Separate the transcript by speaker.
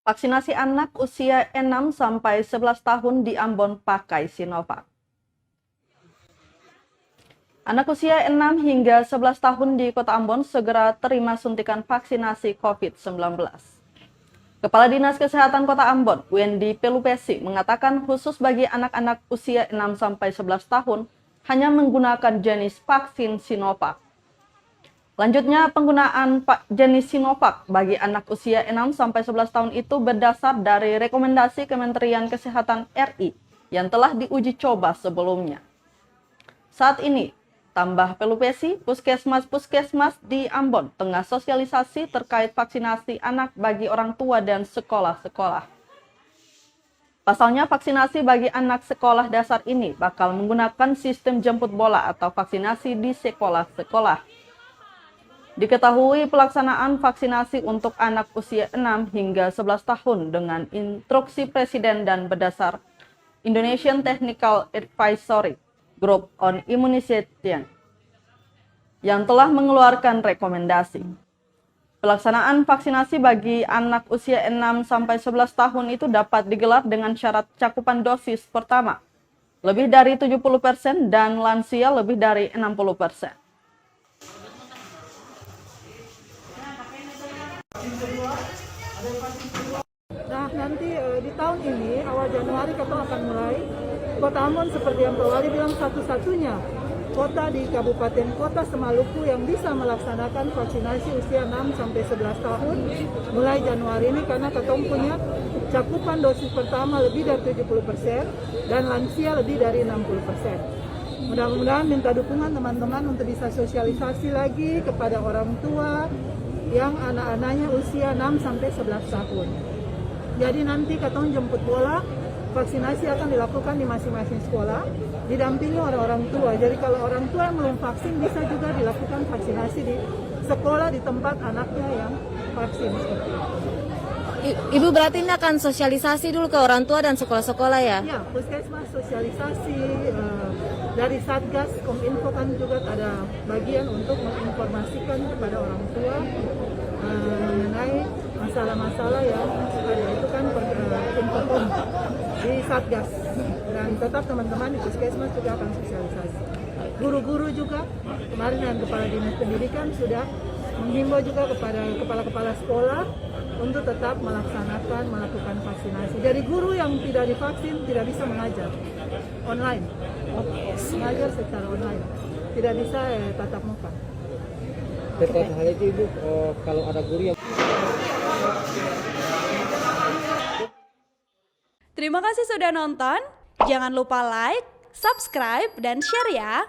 Speaker 1: Vaksinasi anak usia 6-11 tahun di Ambon pakai Sinovac. Anak usia 6 hingga 11 tahun di Kota Ambon segera terima suntikan vaksinasi COVID-19. Kepala Dinas Kesehatan Kota Ambon, Wendy Pelupesi, mengatakan khusus bagi anak-anak usia 6-11 tahun hanya menggunakan jenis vaksin Sinovac. Lanjutnya, penggunaan jenis Sinovac bagi anak usia 6-11 tahun itu berdasar dari rekomendasi Kementerian Kesehatan RI yang telah diuji coba sebelumnya. Saat ini, tambah Pelupesi, puskesmas di Ambon tengah sosialisasi terkait vaksinasi anak bagi orang tua dan sekolah-sekolah. Pasalnya, vaksinasi bagi anak sekolah dasar ini bakal menggunakan sistem jemput bola atau vaksinasi di sekolah-sekolah. Diketahui pelaksanaan vaksinasi untuk anak usia 6 hingga 11 tahun dengan instruksi Presiden dan berdasar Indonesian Technical Advisory Group on Immunization yang telah mengeluarkan rekomendasi. Pelaksanaan vaksinasi bagi anak usia 6-11 tahun itu dapat digelar dengan syarat cakupan dosis pertama lebih dari 70% dan lansia lebih dari 60%.
Speaker 2: Nah, nanti di tahun ini, awal Januari kita akan mulai. Kota Ambon seperti yang Pak Wali bilang satu-satunya kota di Kabupaten Kota Semaluku yang bisa melaksanakan vaksinasi usia 6-11 tahun mulai Januari ini karena kita punya cakupan dosis pertama lebih dari 70% dan lansia lebih dari 60%. Mudah-mudahan minta dukungan teman-teman untuk bisa sosialisasi lagi kepada orang tua yang anak-anaknya usia 6-11 tahun. Jadi nanti katong jemput bola, vaksinasi akan dilakukan di masing-masing sekolah, didampingi oleh orang tua. Jadi kalau orang tua yang belum vaksin bisa juga dilakukan vaksinasi di sekolah di tempat anaknya yang vaksin seperti itu.
Speaker 3: Ibu berarti ini akan sosialisasi dulu ke orang tua dan sekolah-sekolah ya?
Speaker 2: Ya, puskesmas sosialisasi, dari Satgas Kominfo kan juga ada bagian untuk menginformasikan kepada orang tua mengenai masalah-masalah yang ada itu kan Infocom di Satgas, dan tetap teman-teman di puskesmas juga akan sosialisasi. Guru-guru juga kemarin dengan Kepala Dinas Pendidikan sudah menghimbau juga kepada kepala-kepala sekolah untuk tetap melakukan vaksinasi. Dari guru yang tidak divaksin tidak bisa mengajar online, mengajar secara online, tidak bisa tatap muka.
Speaker 4: Terkait hal itu Ibu, kalau ada guru yang...
Speaker 5: Terima kasih sudah nonton. Jangan lupa like, subscribe, dan share ya.